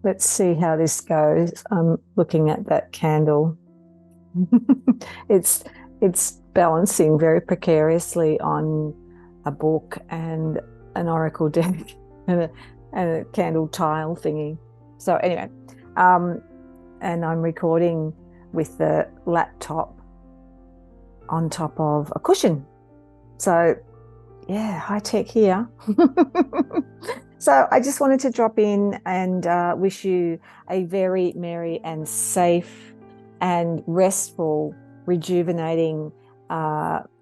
Let's see how this goes. I'm looking at that candle. it's it's balancing very precariously on a book and an oracle deck and a candle tile thingy. So anyway, um, and I'm recording with the laptop on top of a cushion. So yeah, high tech here. So I just wanted to drop in and wish you a very merry and safe and restful, rejuvenating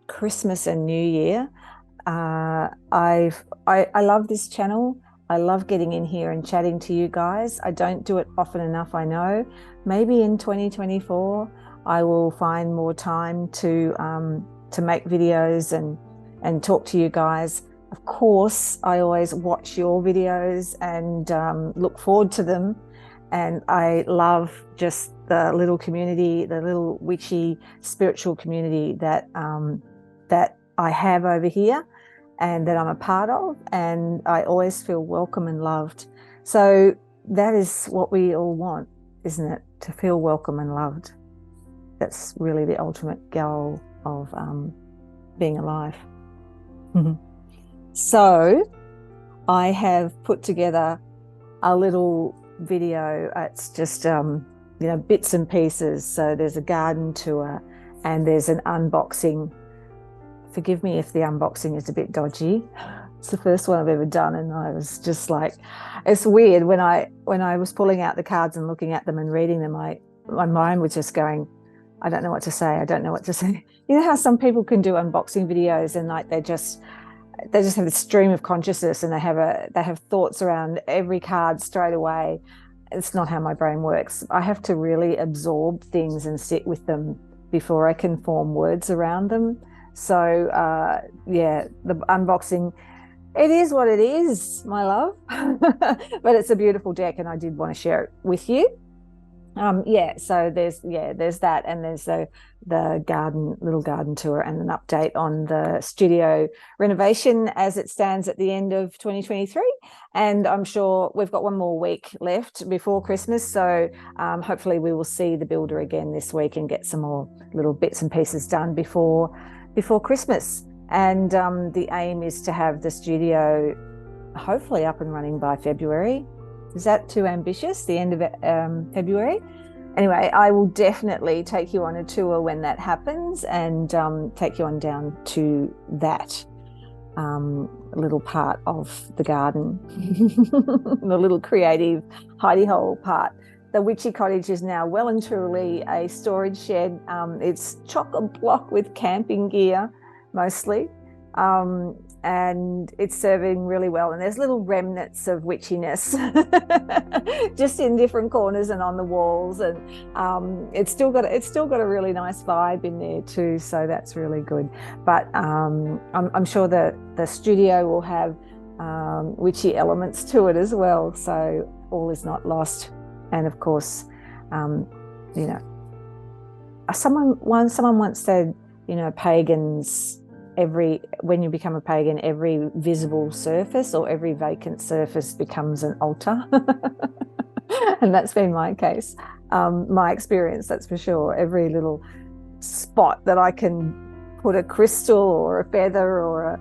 Christmas and New Year. I love this channel. I love getting in here and chatting to you guys. I don't do it often enough, I know. Maybe in 2024 I will find more time to make videos and talk to you guys. Of course, I always watch your videos and look forward to them. And I love just the little community, the little witchy spiritual community that I have over here and that I'm a part of. And I always feel welcome and loved. So that is what we all want, isn't it? To feel welcome and loved. That's really the ultimate goal of being alive. So I have put together a little video. It's just, bits and pieces. So there's a garden tour and there's an unboxing. Forgive me if the unboxing is a bit dodgy. It's the first one I've ever done. And I was just like, it's weird when I was pulling out the cards and looking at them and reading them, my mind was just going, I don't know what to say. I don't know what to say. You know how some people can do unboxing videos and like they just have this stream of consciousness and they have thoughts around every card straight away. It's not how my brain works. I have to really absorb things and sit with them before I can form words around them. So the unboxing, it is what it is, my love. But it's a beautiful deck and I did want to share it with you. So there's that, and there's the little garden tour and an update on the studio renovation as it stands at the end of 2023. And I'm sure we've got one more week left before Christmas, so hopefully we will see the builder again this week and get some more little bits and pieces done before Christmas. And the aim is to have the studio hopefully up and running by February. Is that too ambitious? The end of February? Anyway, I will definitely take you on a tour when that happens and take you on down to that little part of the garden, the little creative hidey hole part. The witchy cottage is now well and truly a storage shed. It's chock-a-block with camping gear, mostly. And it's serving really well, and there's little remnants of witchiness just in different corners and on the walls, and it's still got a really nice vibe in there too, so that's really good. But I'm sure that the studio will have witchy elements to it as well, so all is not lost. And of course, someone once said, pagans, when you become a pagan, every visible surface or every vacant surface becomes an altar. And that's been my case, my experience, that's for sure. Every little spot that I can put a crystal or a feather or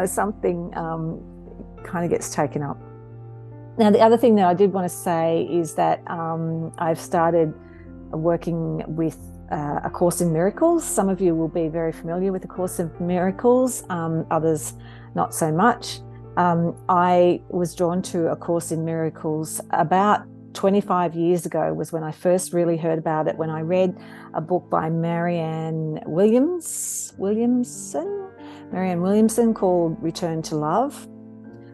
something kind of gets taken up. Now, the other thing that I did want to say is that I've started working with A Course in Miracles. Some of you will be very familiar with A Course in Miracles, others not so much. I was drawn to A Course in Miracles about 25 years ago, was when I first really heard about it, when I read a book by Marianne Williamson called Return to Love.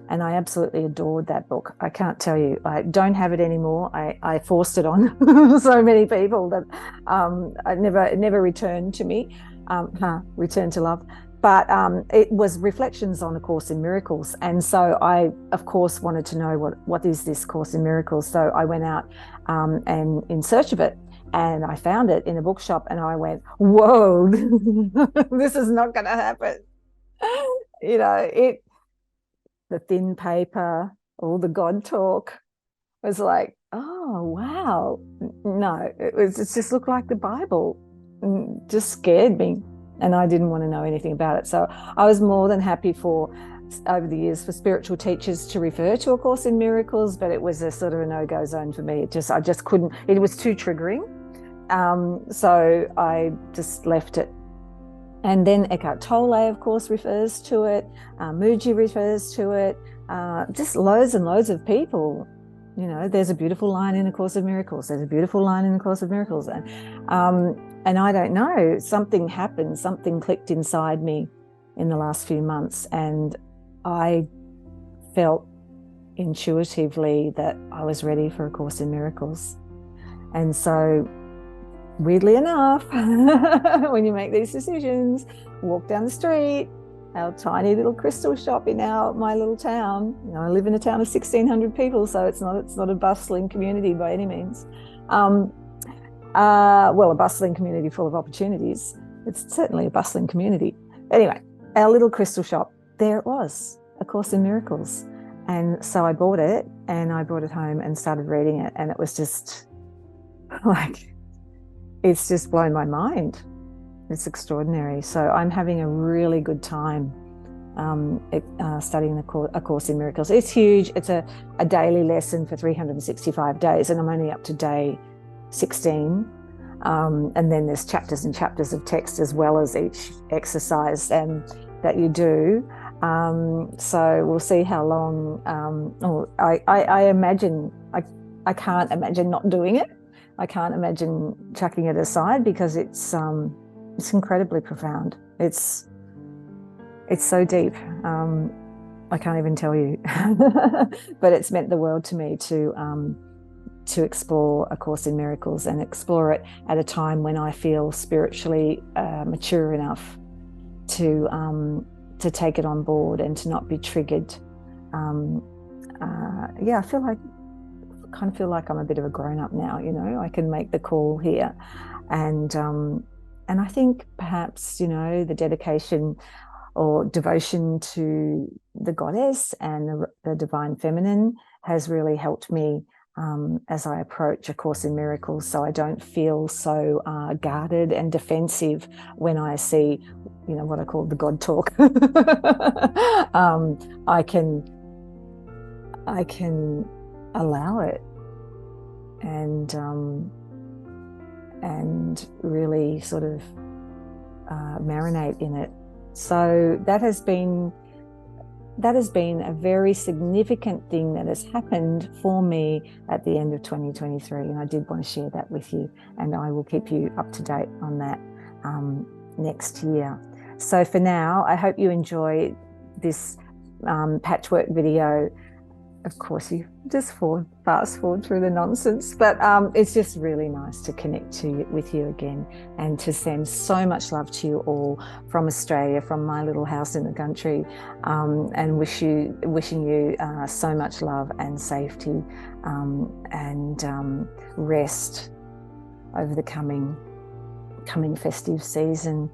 And I absolutely adored that book. I can't tell you, I don't have it anymore. I forced it on so many people that it never returned to me, returned to love. But it was reflections on A Course in Miracles. And so I, of course, wanted to know what is this Course in Miracles. So I went out and in search of it. And I found it in a bookshop and I went, whoa, this is not going to happen. The thin paper, all the God talk, was like, oh, wow. No, it just looked like the Bible. Just scared me. And I didn't want to know anything about it. So I was more than happy for, over the years, for spiritual teachers to refer to A Course in Miracles, but it was a sort of a no-go zone for me. I just couldn't, it was too triggering. So I just left it. And then Eckhart Tolle, of course, refers to it. Muji refers to it. Just loads and loads of people. You know, there's a beautiful line in A Course of Miracles. There's a beautiful line in A Course of Miracles. And I don't know, something happened, something clicked inside me in the last few months. And I felt intuitively that I was ready for A Course in Miracles. And so, weirdly enough, when you make these decisions, walk down the street, our tiny little crystal shop in my little town. You know, I live in a town of 1,600 people, so it's not a bustling community by any means. Well, a bustling community full of opportunities. It's certainly a bustling community. Anyway, our little crystal shop, there it was, A Course in Miracles. And so I bought it and I brought it home and started reading it. And it was just like, it's just blown my mind. It's extraordinary. So I'm having a really good time studying A Course in Miracles. It's huge. It's a daily lesson for 365 days, and I'm only up to day 16. And then there's chapters and chapters of text as well as each exercise that you do. So we'll see how long. I imagine, I can't imagine not doing it. I can't imagine chucking it aside because it's incredibly profound. It's so deep. I can't even tell you, but it's meant the world to me to explore A Course in Miracles and explore it at a time when I feel spiritually mature enough to take it on board and to not be triggered. I kind of feel like I'm a bit of a grown-up now. You know, I can make the call here, and I think perhaps, you know, the dedication or devotion to the goddess and the divine feminine has really helped me as I approach A Course in Miracles, so I don't feel so guarded and defensive when I see, you know, what I call the God talk. I can allow it and really sort of marinate in it. So that has been a very significant thing that has happened for me at the end of 2023, and I did want to share that with you, and I will keep you up to date on that next year. So for now, I hope you enjoy this patchwork video. Of course, you just fast forward through the nonsense, but it's just really nice to connect with you again and to send so much love to you all from Australia, from my little house in the country, and wishing you so much love and safety and rest over the coming festive season.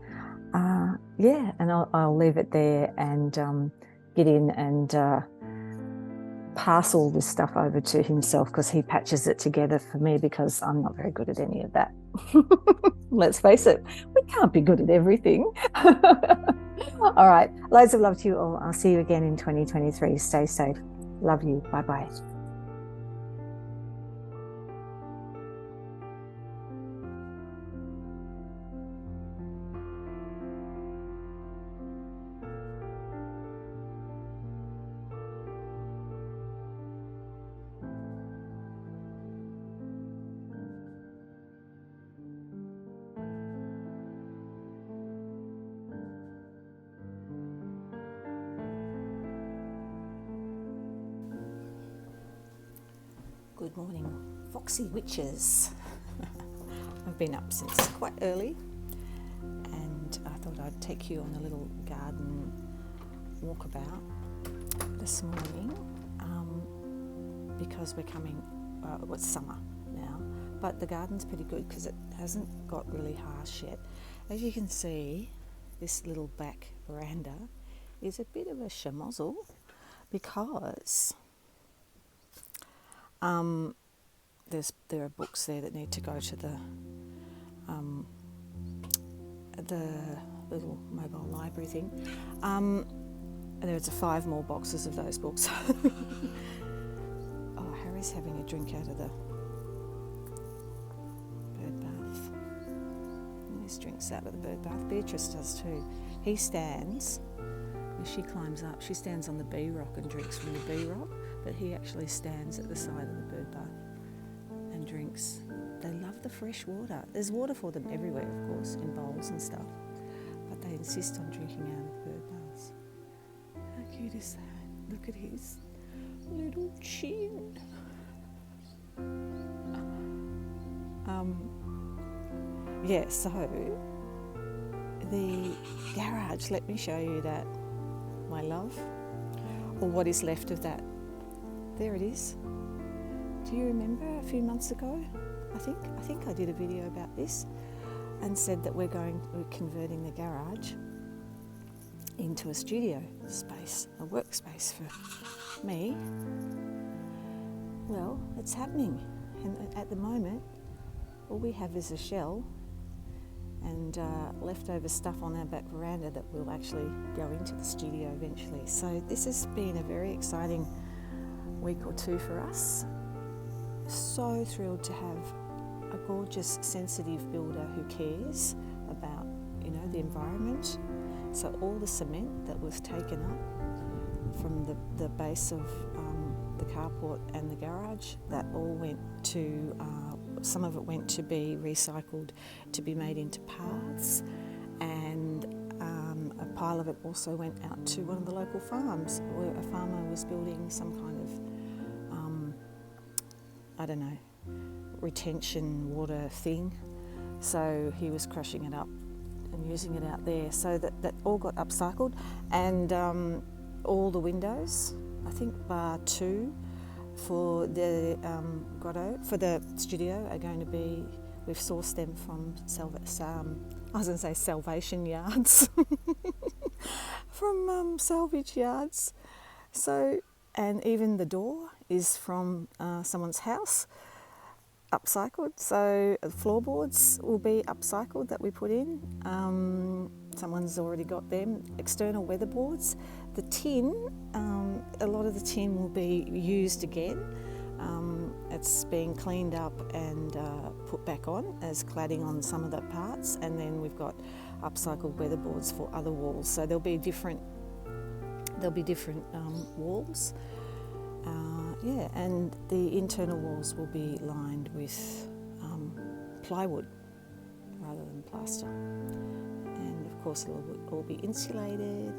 And I'll leave it there and get in and pass all this stuff over to himself, because he patches it together for me, because I'm not very good at any of that. Let's face it, we can't be good at everything. All right, loads of love to you all. I'll see you again in 2023. Stay safe. Love you. Bye-bye. Good morning, foxy witches. I've been up since quite early, and I thought I'd take you on a little garden walkabout this morning, because we're coming, it's summer now, but the garden's pretty good because it hasn't got really harsh yet. As you can see, this little back veranda is a bit of a schmozzle because There are books there that need to go to the little mobile library thing. There's 5 more boxes of those books. Oh, Harry's having a drink out of the bird bath. He always drinks out of the bird bath. Beatrice does too. He stands, when she climbs up, she stands on the bee rock and drinks from the bee rock, but he actually stands at the side of the bird bath and drinks. They love the fresh water. There's water for them everywhere, of course, in bowls and stuff, but they insist on drinking out of the bird baths. How cute is that? Look at his little chin. So the garage, let me show you that, my love, or what is left of that. There it is. Do you remember a few months ago? I think I did a video about this and said that we're converting the garage into a studio space, a workspace for me. Well, it's happening, and at the moment all we have is a shell and leftover stuff on our back veranda that will actually go into the studio eventually. So this has been a very exciting week or two for us. So thrilled to have a gorgeous, sensitive builder who cares about, the environment. So all the cement that was taken up from the base of the carport and the garage, that all went to, some of it went to be recycled to be made into paths, and a pile of it also went out to one of the local farms where a farmer was building some kind of, retention water thing. So he was crushing it up and using it out there. So that all got upcycled, and all the windows, I think bar 2 for the grotto, for the studio, are going to be, we've sourced them from Salvation Yards, from salvage yards. So, and even the door is from someone's house, upcycled. So floorboards will be upcycled that we put in. Someone's already got them. External weatherboards. The tin, a lot of the tin will be used again. It's being cleaned up and put back on as cladding on some of the parts, and then we've got upcycled weatherboards for other walls. So there'll be different walls. And the internal walls will be lined with plywood rather than plaster. And of course it'll all be insulated.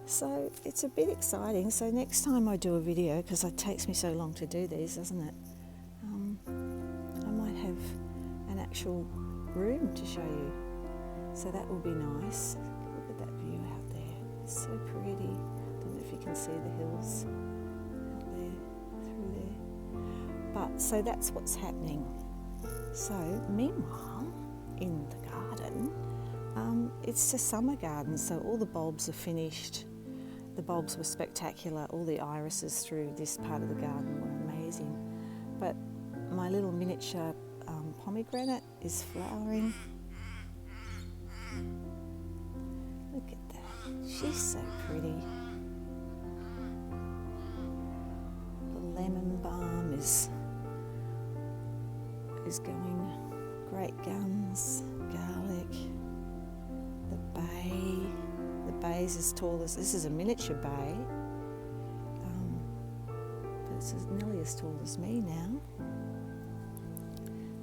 So it's a bit exciting. So next time I do a video, because it takes me so long to do these, doesn't it? I might have an actual room to show you. So that will be nice. Look at that view out there. It's so pretty. I don't know if you can see the hills. But so that's what's happening. So meanwhile, in the garden, it's a summer garden, so all the bulbs are finished. The bulbs were spectacular. All the irises through this part of the garden were amazing. But my little miniature pomegranate is flowering. Look at that. She's so pretty. The lemon balm is going great guns, garlic, the bay's as tall as, this is a miniature bay, but it's nearly as tall as me now.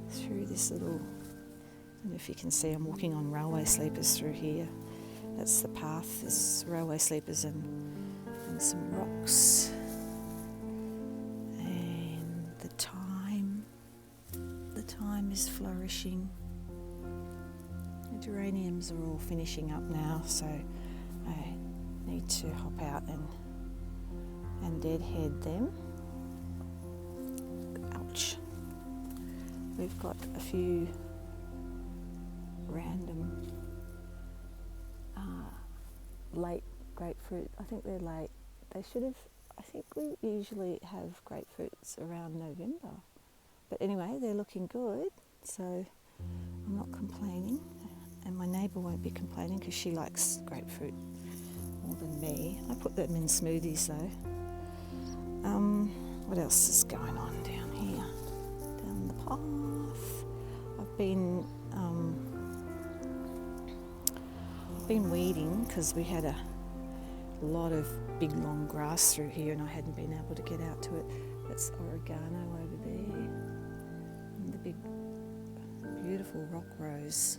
Through this little, I don't know if you can see, I'm walking on railway sleepers through here. That's the path, there's railway sleepers and some rocks. Thyme is flourishing. The geraniums are all finishing up now, so I need to hop out and deadhead them. Ouch. We've got a few random late grapefruit. I think they're late. They should have, I think we usually have grapefruit it's around November. But anyway, they're looking good, so I'm not complaining. And my neighbour won't be complaining because she likes grapefruit more than me. I put them in smoothies though. What else is going on down here? Down the path. I've been weeding because we had a lot of big long grass through here and I hadn't been able to get out to it. That's oregano over there. And the big beautiful rock rose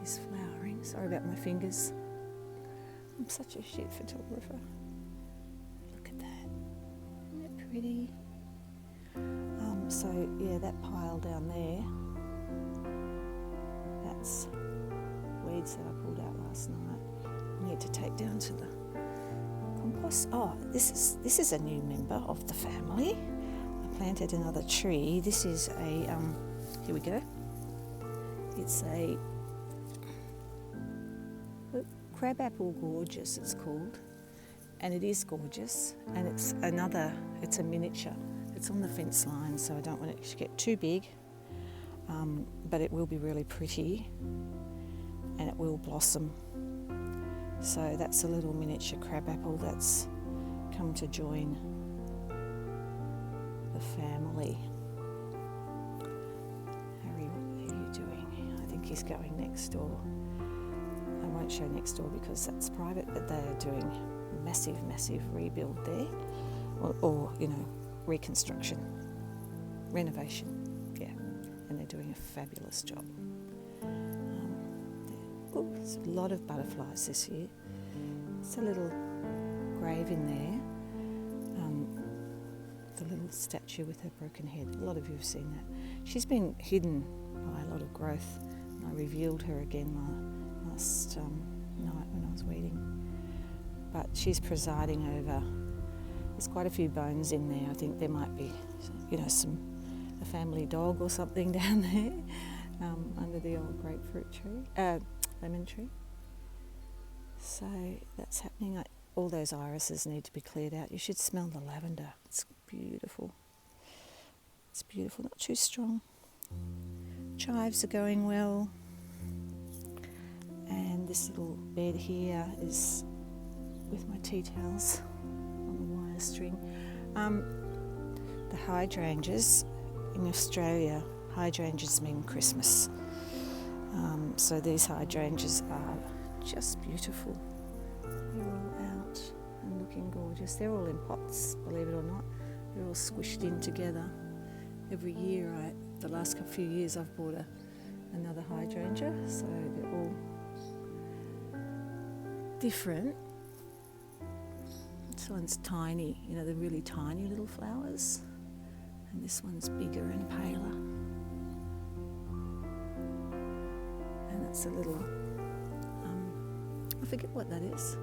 is flowering. Sorry about my fingers. I'm such a shit photographer. Look at that. Isn't it pretty? So yeah, that pile down there, that's weeds that I pulled out last night. I need to take down to the compost. Oh, this is a new member of the family. I planted another tree. This is a here we go. It's a crabapple gorgeous, it's called, and it is gorgeous. And it's a miniature. It's on the fence line, so I don't want it to get too big, but it will be really pretty, and it will blossom. So that's a little miniature crabapple that's come to join the family. Harry, what are you doing? I think he's going next door. I won't show next door because that's private, but they are doing massive rebuild there, or reconstruction, renovation, yeah, and they're doing a fabulous job. There's a lot of butterflies this year. It's a little grave in there, the little statue with her broken head. A lot of you have seen that. She's been hidden by a lot of growth, and I revealed her again last night when I was weeding. But she's presiding over. There's quite a few bones in there. I think there might be, a family dog or something down there under the old grapefruit tree, lemon tree. So that's happening. All those irises need to be cleared out. You should smell the lavender. It's beautiful. It's beautiful, not too strong. Chives are going well. And this little bed here is with my tea towels on the wire string. The hydrangeas in Australia, hydrangeas mean Christmas. So these hydrangeas are just beautiful. They're all out and looking gorgeous. They're all in pots, believe it or not. They're all squished in together. Every year, the last few years, I've bought another hydrangea, so they're all different. This one's tiny, the really tiny little flowers, and this one's bigger and paler. And that's a little, I forget what that is.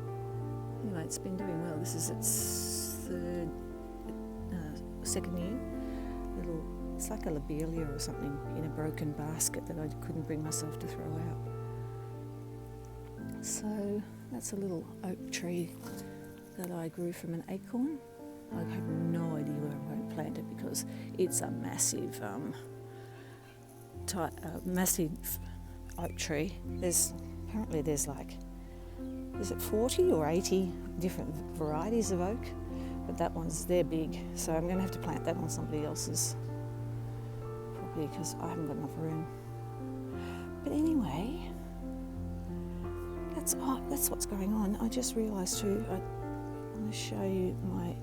Anyway, it's been doing well. This is its second year. It's like a lobelia or something in a broken basket that I couldn't bring myself to throw out. So that's a little oak tree that I grew from an acorn. I have no idea where I'm going to plant it because it's a massive, massive oak tree. Apparently there's is it 40 or 80 different varieties of oak? But they're big, so I'm going to have to plant that on somebody else's property because I haven't got enough room. But anyway, that's what's going on. I just realised too, I want to show you my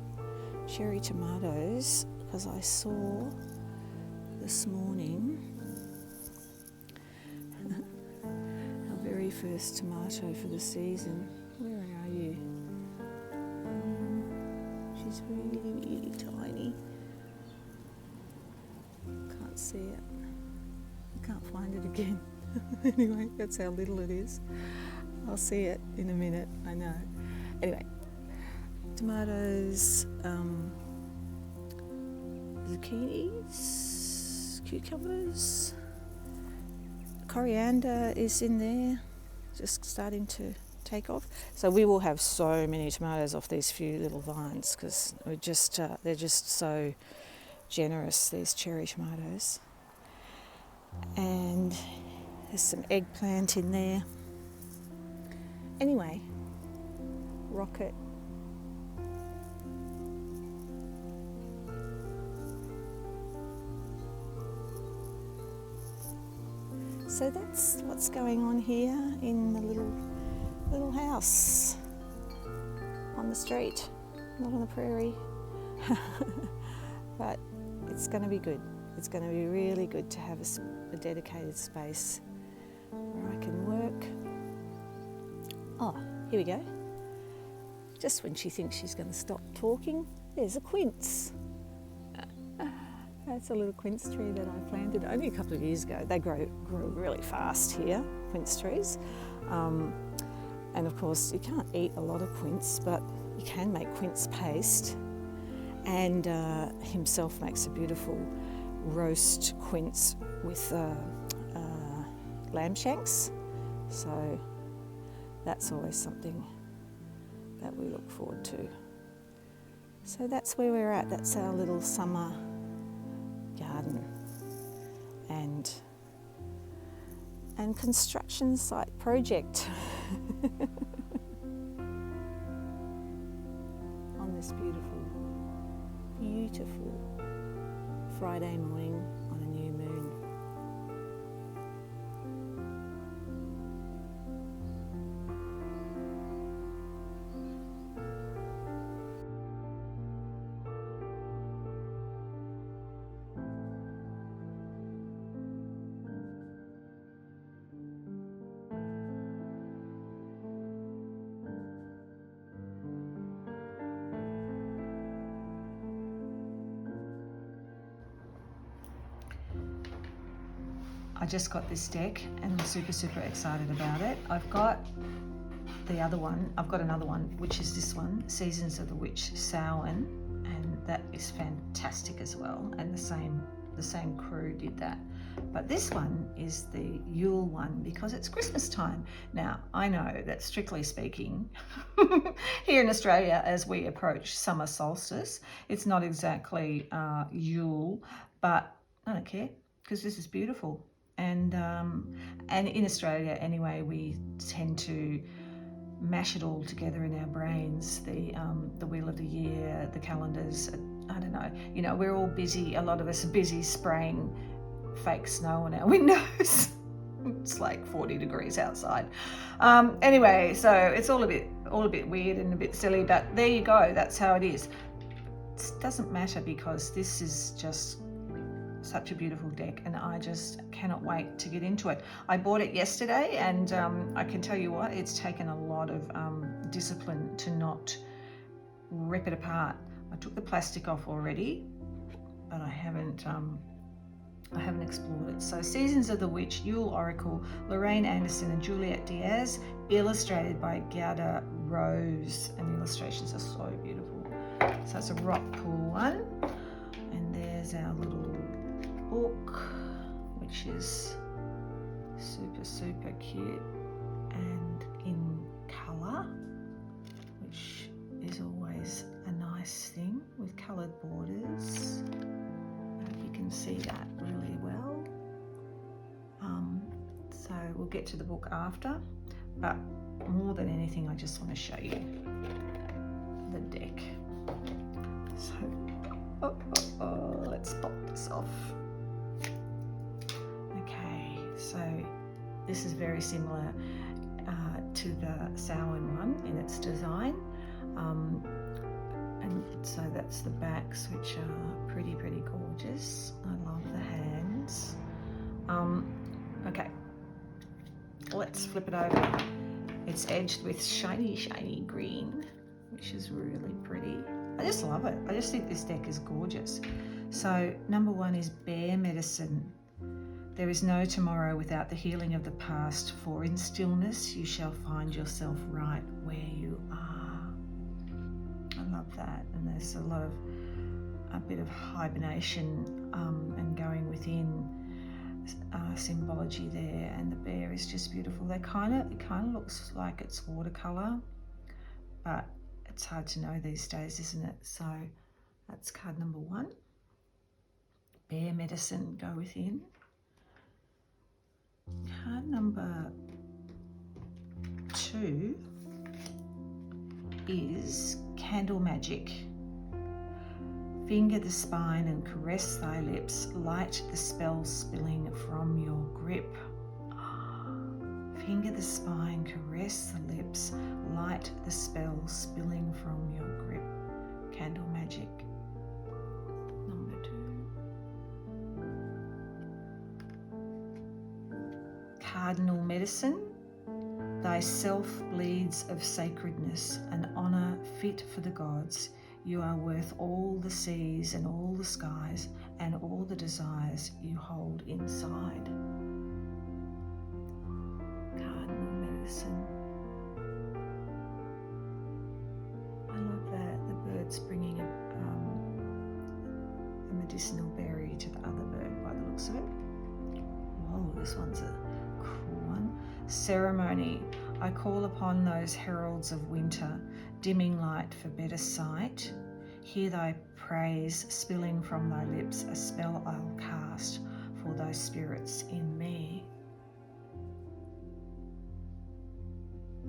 cherry tomatoes because I saw this morning our very first tomato for the season. Where are you? She's really tiny. Can't see it. I can't find it again. Anyway, that's how little it is. I'll see it in a minute, I know. Anyway, tomatoes, zucchinis, cucumbers, coriander is in there, just starting to take off. So we will have so many tomatoes off these few little vines because they're just so generous, these cherry tomatoes. And there's some eggplant in there. Anyway, rocket. So that's what's going on here in the little house on the street, not on the prairie. But it's going to be good. It's going to be really good to have a dedicated space where I can work. Oh, here we go. Just when she thinks she's going to stop talking, there's a quince. That's a little quince tree that I planted only a couple of years ago. They grew really fast here, quince trees. And of course, you can't eat a lot of quince, but you can make quince paste. And himself makes a beautiful roast quince with lamb shanks. So that's always something that we look forward to. So that's where we're at. That's our little summer garden and construction site project on this beautiful Friday morning on a new moon. I just got this deck and I'm super excited about it. I've got another one, which is this one, Seasons of the Witch Samhain, and that is fantastic as well. And the same crew did that. But this one is the Yule one because it's Christmas time. Now, I know that strictly speaking, here in Australia, as we approach summer solstice, it's not exactly Yule, but I don't care because this is beautiful. And in Australia anyway, we tend to mash it all together in our brains, the wheel of the year, the calendars, I don't know, we're all busy, a lot of us are busy spraying fake snow on our windows. It's like 40 degrees outside. Anyway, so it's all a bit weird and a bit silly, but there you go, that's how it is. It doesn't matter because this is just such a beautiful deck and I just cannot wait to get into it. I bought it yesterday and I can tell you what, it's taken a lot of discipline to not rip it apart. I took the plastic off already, but I haven't explored it. So Seasons of the Witch, Yule Oracle, Lorraine Anderson and Juliet Diaz, illustrated by Giada Rose, and the illustrations are so beautiful. So it's a Rockpool one, and there's our little book, which is super cute and in colour, which is always a nice thing with coloured borders. I hope you can see that really well. So we'll get to the book after, but more than anything I just want to show you the deck. So let's pop this off. Okay, so this is very similar to the Samhain one in its design, and so that's the backs, which are pretty gorgeous. I love the hands. Okay, let's flip it over. It's edged with shiny green, which is really pretty. I just love it. I just think this deck is gorgeous. So number one is Bear Medicine. There is no tomorrow without the healing of the past, for in stillness you shall find yourself right where you are. I love that. And there's a bit of hibernation and going within. symbology there, and the bear is just beautiful. It kind of looks like it's watercolor, but it's hard to know these days, isn't it? So that's card number 1. Bear medicine, go within. Card number 2 is candle magic. Finger the spine and caress thy lips, light the spell spilling from your grip. Finger the spine, caress the lips, light the spell spilling from your grip. Candle magic. Number 2. Cardinal medicine. Thyself bleeds of sacredness, an honour fit for the gods. You are worth all the seas and all the skies and all the desires you hold inside. Cardinal medicine. I love that. The bird's bringing a medicinal berry to the other bird by the looks of it. Whoa, this one's a cool one. Ceremony. I call upon those heralds of winter, dimming light for better sight. Hear thy praise spilling from thy lips, a spell I'll cast for thy spirits in me.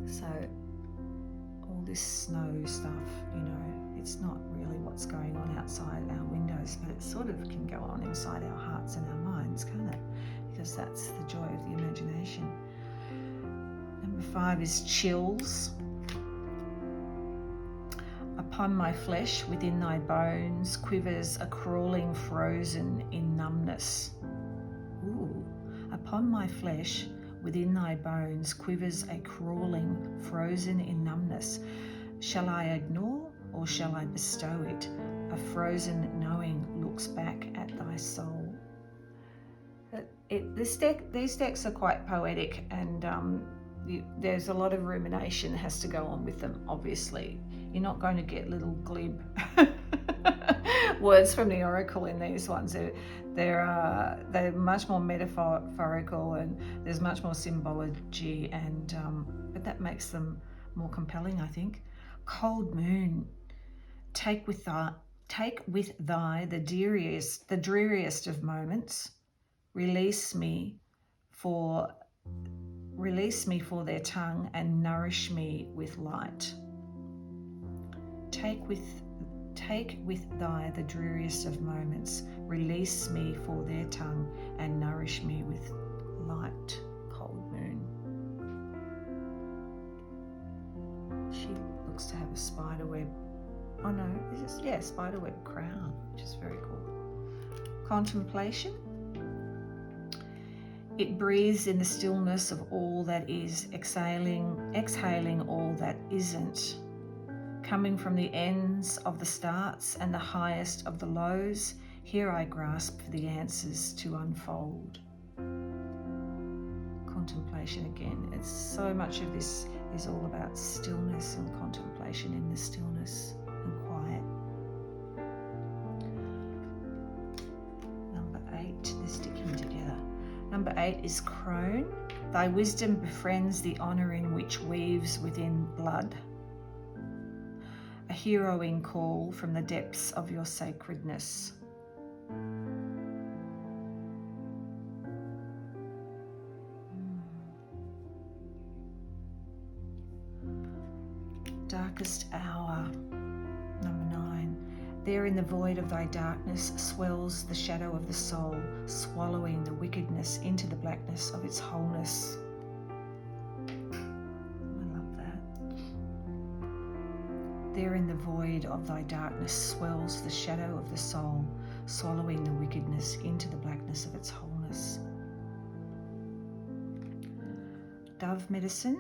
So all this snow stuff, you know, it's not really what's going on outside our windows, but it sort of can go on inside our hearts and our minds, can't it? Because that's the joy of the imagination. Number 5 is chills. Upon my flesh, within thy bones, quivers a crawling frozen in numbness. Ooh. Upon my flesh, within thy bones, quivers a crawling frozen in numbness. Shall I ignore or shall I bestow it? A frozen knowing looks back at thy soul. These decks are quite poetic, and there's a lot of rumination has to go on with them, obviously. You're not going to get little glib words from the oracle in these ones. They're much more metaphorical, and there's much more symbology, and but that makes them more compelling, I think. Cold moon, take with thy the dreariest of moments. Release me for their tongue and nourish me with light. Take with thy the dreariest of moments. Release me for their tongue and nourish me with light. Cold moon. She looks to have a spiderweb. Oh no, spiderweb crown, which is very cool. Contemplation. It breathes in the stillness of all that is, exhaling all that isn't. Coming from the ends of the starts and the highest of the lows, here I grasp for the answers to unfold. Contemplation again. It's so much of this is all about stillness and contemplation in the stillness and quiet. Number 8, they're sticking together. Number 8 is crone. Thy wisdom befriends the honour in which weaves within blood. A heroing call from the depths of your sacredness. Darkest hour. Number 9. There in the void of thy darkness swells the shadow of the soul, swallowing the wickedness into the blackness of its wholeness. I love that. There in the void of thy darkness swells the shadow of the soul, swallowing the wickedness into the blackness of its wholeness. Dove medicine.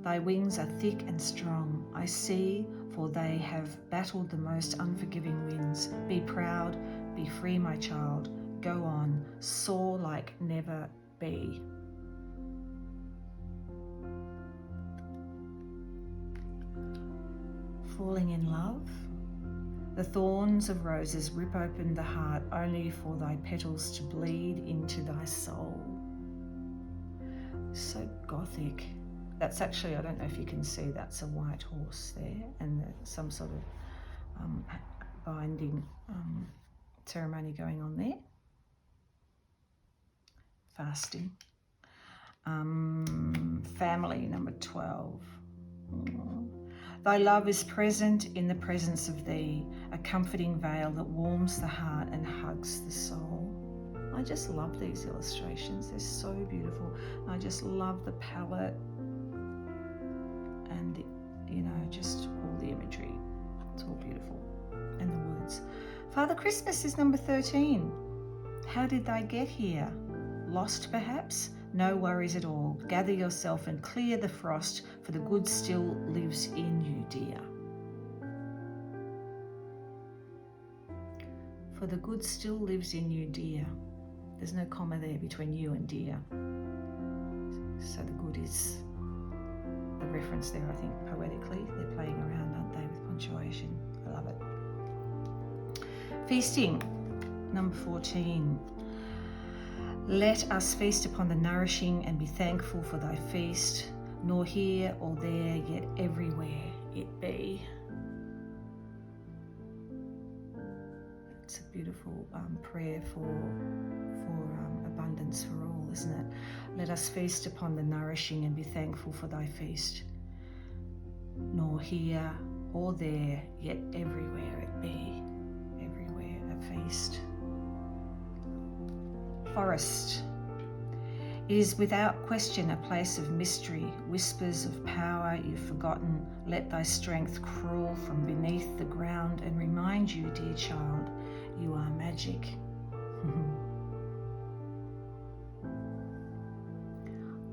Thy wings are thick and strong. I see, for they have battled the most unforgiving winds. Be proud, be free, my child. Go on, soar like never be. Falling in love. The thorns of roses rip open the heart only for thy petals to bleed into thy soul. So gothic. That's actually, I don't know if you can see, that's a white horse there, and some sort of binding ceremony going on there. Fasting. Family, number 12. Thy love is present in the presence of thee, a comforting veil that warms the heart and hugs the soul. I just love these illustrations. They're so beautiful. I just love the palette and the, just all the imagery. It's all beautiful. And the words. Father Christmas is number 13. How did they get here? Lost perhaps? No worries at all. Gather yourself and clear the frost, for the good still lives in you, dear. For the good still lives in you, dear. There's no comma there between you and dear. So the good is the reference there, I think, poetically. They're playing around, aren't they, with punctuation. I love it. Feasting, number 14. Let us feast upon the nourishing and be thankful for thy feast, nor here or there, yet everywhere it be. It's a beautiful prayer for abundance for all, isn't it? Let us feast upon the nourishing and be thankful for thy feast, nor here or there, yet everywhere it be. Everywhere a feast. Forest. It is without question a place of mystery, whispers of power you've forgotten. Let thy strength crawl from beneath the ground and remind you, dear child, you are magic.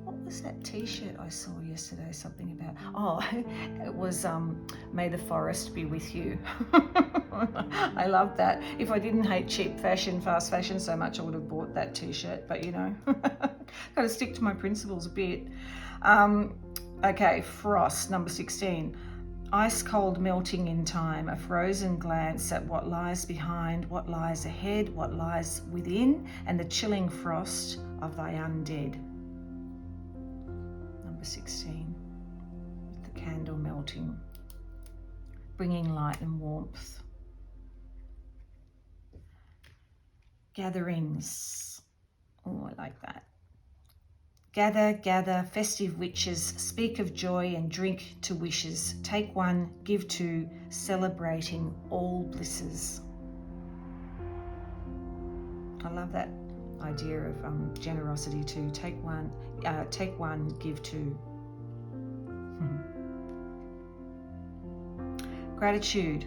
What was that t-shirt I saw yesterday? Something about, it was may the forest be with you. I love that. If I didn't hate cheap fashion, fast fashion so much, I would have bought that t-shirt, but got to stick to my principles a bit. Okay, frost, number 16. Ice cold melting in time, a frozen glance at what lies behind, what lies ahead, what lies within, and the chilling frost of thy undead. Number 16. With the candle melting, bringing light and warmth. Gatherings. Oh, I like that. Gather, gather, festive witches, speak of joy and drink to wishes. Take one, give two, celebrating all blisses. I love that idea of generosity too. Take one, give two. Gratitude.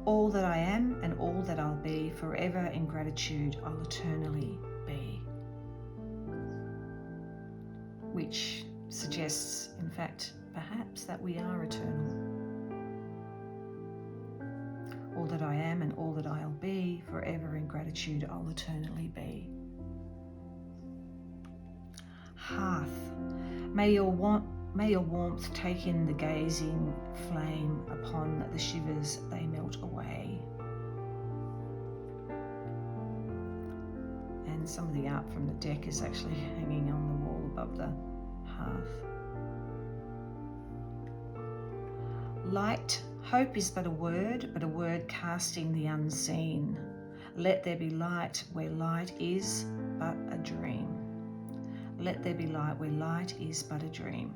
All that I am and all that I'll be, forever in gratitude I'll eternally be. Which suggests, in fact, perhaps that we are eternal. All that I am and all that I'll be, forever in gratitude I'll eternally be. Hearth. May your warmth take in the gazing flame, upon the shivers they melt away. And some of the art from the deck is actually hanging on the wall above the hearth. Light. Hope is but a word casting the unseen. Let there be light where light is but a dream. Let there be light where light is but a dream.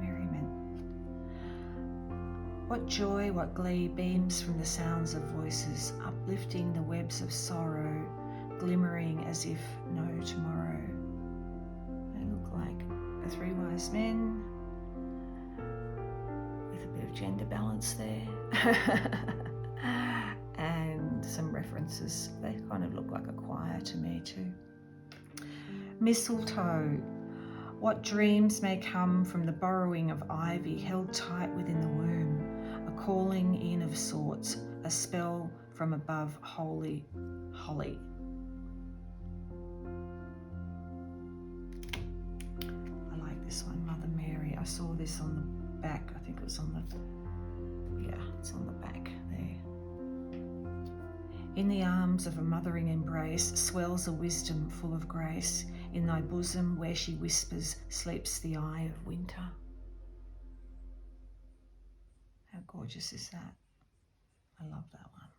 Merriment. What joy, what glee beams from the sounds of voices, uplifting the webs of sorrow, glimmering as if no tomorrow. They look like the three wise men with a bit of gender balance there. And some references. They kind of look like a choir to me too. Mistletoe. What dreams may come from the burrowing of ivy held tight within the womb, a calling in of sorts, a spell from above holy holly. I like this one, Mother Mary. I saw this on the back. I think it was on the, yeah, it's on the back there. In the arms of a mothering embrace swells a wisdom full of grace. In thy bosom where she whispers sleeps the eye of winter. How gorgeous is that? I love that one.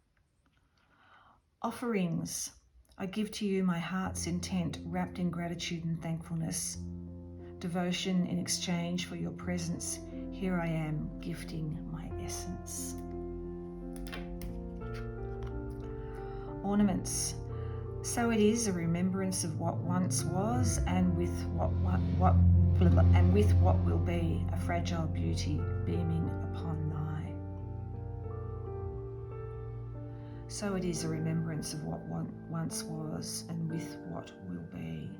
Offerings. I give to you my heart's intent, wrapped in gratitude and thankfulness. Devotion in exchange for your presence. Here I am, gifting my essence. Ornaments. So it is a remembrance of what once was, and with what will be, a fragile beauty beaming upon thy. So it is a remembrance of what once was, and with what will be.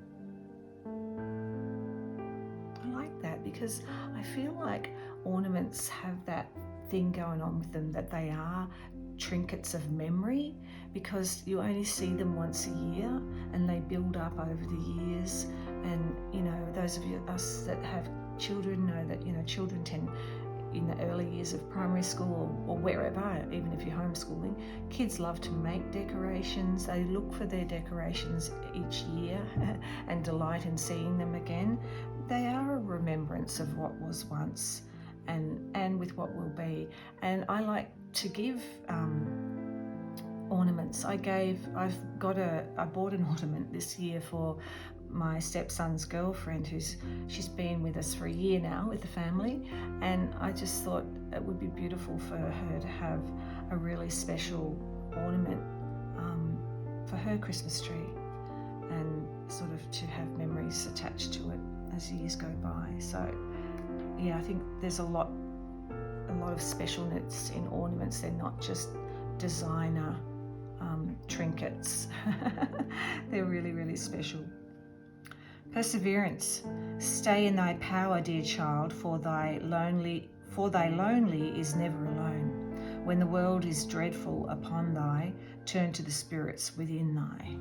I like that because I feel like ornaments have that thing going on with them, that they are trinkets of memory, because you only see them once a year and they build up over the years. And you know, those of us that have children know that, you know, children tend, in the early years of primary school or wherever, even if you're homeschooling, kids love to make decorations. They look for their decorations each year and delight in seeing them again. They are a remembrance of what was once and with what will be. And I like to give ornaments. I bought an ornament this year for my stepson's girlfriend, she's been with us for a year now with the family, and I just thought it would be beautiful for her to have a really special ornament for her Christmas tree, and sort of to have memories attached to it as years go by. So yeah, I think there's a lot of specialness in ornaments. They're not just designer trinkets. They're really, really special. Perseverance. Stay in thy power, dear child, for thy lonely is never alone. When the world is dreadful upon thy, turn to the spirits within thy.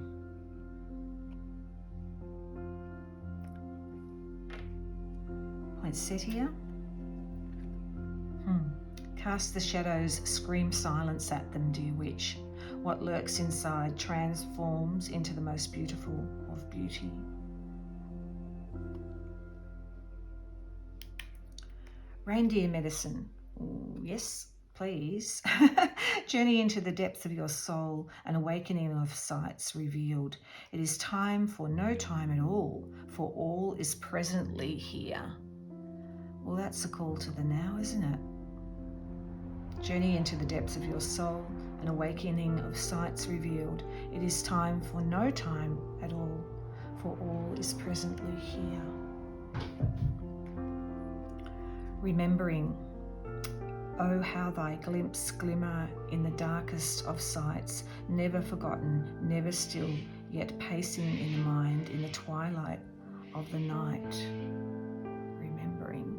Poinsettia. Cast the shadows, scream silence at them, dear witch. What lurks inside transforms into the most beautiful of beauty. Reindeer medicine. Ooh, yes, please. Journey into the depth of your soul, an awakening of sights revealed. It is time for no time at all, for all is presently here. Well, that's a call to the now, isn't it? Journey into the depths of your soul, an awakening of sights revealed. It is time for no time at all, for all is presently here. Remembering, oh how thy glimpse glimmer in the darkest of sights, never forgotten, never still, yet pacing in the mind in the twilight of the night. Remembering.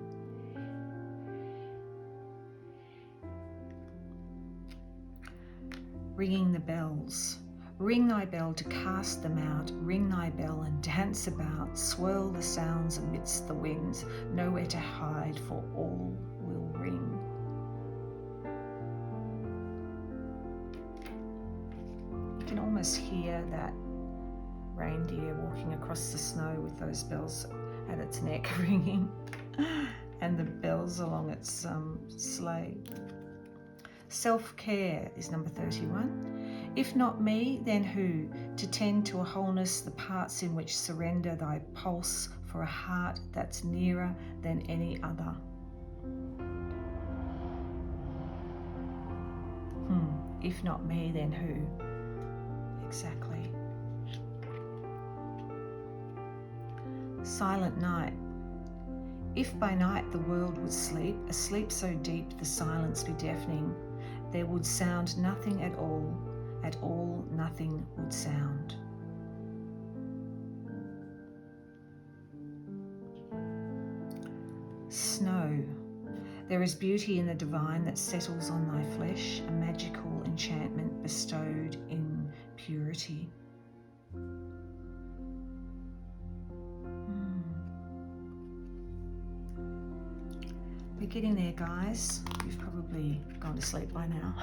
Ringing the bells. Ring thy bell to cast them out, ring thy bell and dance about, swirl the sounds amidst the winds, nowhere to hide, for all will ring. You can almost hear that reindeer walking across the snow with those bells at its neck ringing, and the bells along its sleigh. Self-care is number 31. If not me, then who? To tend to a wholeness the parts in which surrender thy pulse for a heart that's nearer than any other. If not me, then who? Exactly. Silent night. If by night the world would sleep, a sleep so deep the silence be deafening, there would sound nothing at all nothing would sound. Snow. There is beauty in the divine that settles on thy flesh, a magical enchantment bestowed in purity. We're getting there, guys. You've probably gone to sleep by now.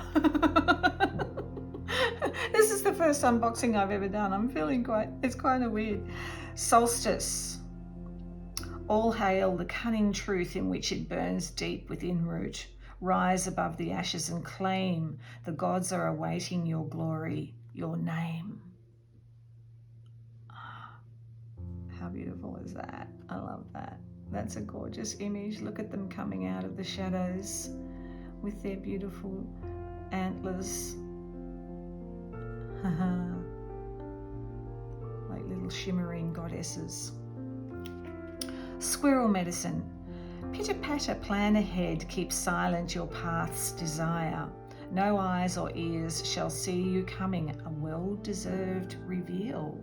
This is the first unboxing I've ever done. I'm feeling it's kind of weird. Solstice. All hail the cunning truth in which it burns deep within root. Rise above the ashes and claim the gods are awaiting your glory, your name. How beautiful is that? I love that. That's a gorgeous image. Look at them coming out of the shadows with their beautiful antlers. Like little shimmering goddesses. Squirrel medicine. Pitter-patter, plan ahead, keep silent your path's desire. No eyes or ears shall see you coming, a well-deserved reveal.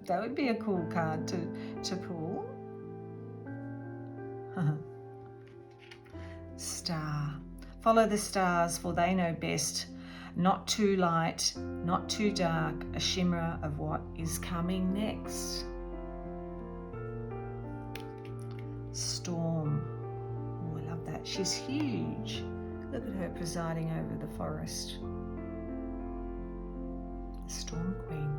That would be a cool card to pull. Star. Follow the stars, for they know best. Not too light, not too dark, a shimmer of what is coming next. Storm. Oh, I love that. She's huge. Look at her presiding over the forest. Storm Queen.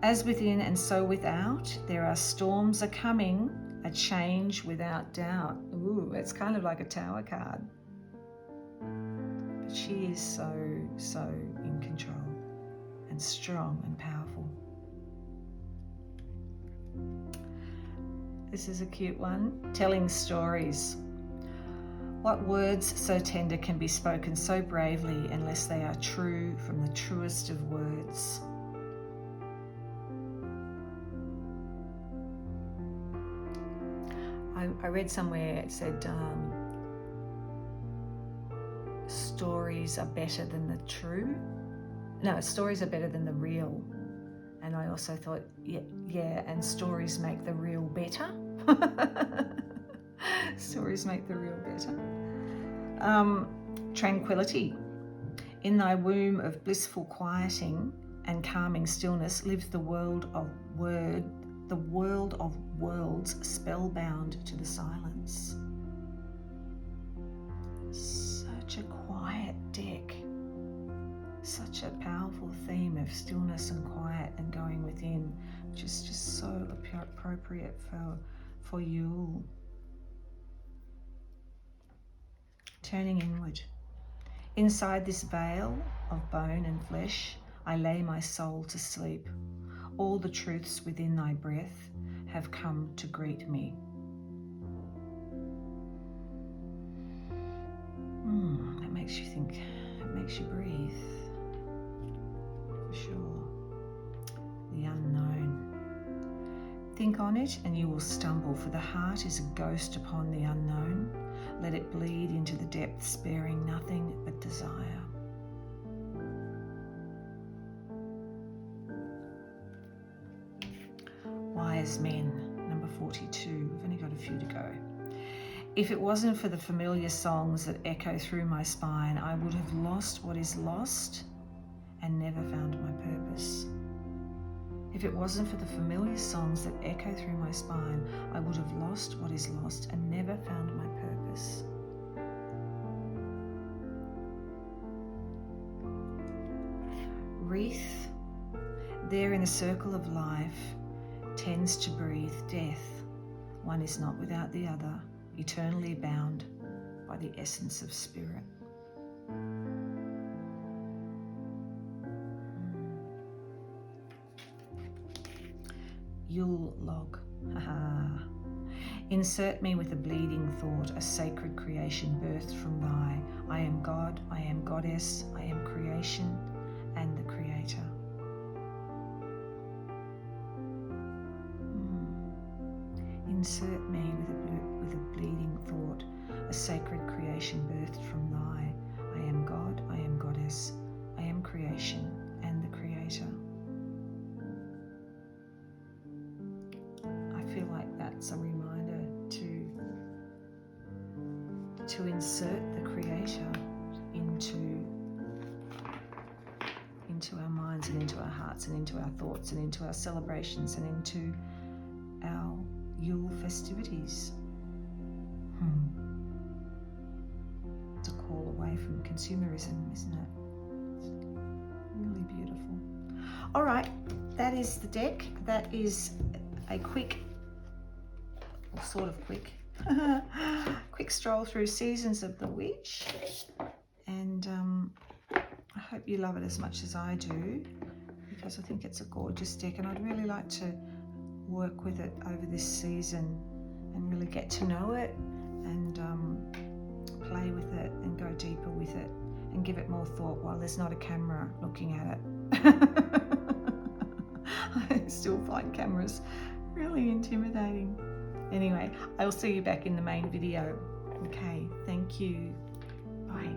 As within and so without, there are storms a coming, a change without doubt. Ooh, it's kind of like a tower card. But she is so in control and strong and powerful. This is a cute one. Telling stories. What words so tender can be spoken so bravely unless they are true from the truest of words? I read somewhere it said stories are better than the true. No, stories are better than the real. And I also thought, yeah, and stories make the real better. Stories make the real better. Tranquility. In thy womb of blissful quieting and calming stillness lives the world of worlds spellbound to the silence. Such a quiet deck. Such a powerful theme of stillness and quiet and going within, which is just so appropriate for Yule. Turning inward. Inside this veil of bone and flesh, I lay my soul to sleep. All the truths within thy breath have come to greet me. That makes you think, it makes you breathe. For sure. The unknown. Think on it and you will stumble, for the heart is a ghost upon the unknown. Let it bleed into the depths, bearing nothing but desire. Wise men, number 42. We've only got a few to go. If it wasn't for the familiar songs that echo through my spine, I would have lost what is lost and never found my purpose. If it wasn't for the familiar songs that echo through my spine, I would have lost what is lost and never found my purpose. Wreath, there in the circle of life, tends to breathe death. One is not without the other, eternally bound by the essence of spirit. Yule log. Insert me with a bleeding thought, a sacred creation birthed from thy. I am God, I am goddess, I am creation and the creator. Insert me with a bleeding thought, a sacred creation birthed from thy. I am God, I am goddess, I am creation and the creator. I feel like that's a reminder to insert the creator into our minds and into our hearts and into our thoughts and into our celebrations and into our Yule festivities. It's a call away from consumerism, isn't it? It's really beautiful. All right, that is the deck. That is a quick, or sort of quick, quick stroll through Seasons of the Witch. And I hope you love it as much as I do, because I think it's a gorgeous deck, and I'd really like to work with it over this season and really get to know it and play with it and go deeper with it and give it more thought while there's not a camera looking at it. I still find cameras really intimidating. Anyway, I'll see you back in the main video. Okay, thank you. Bye.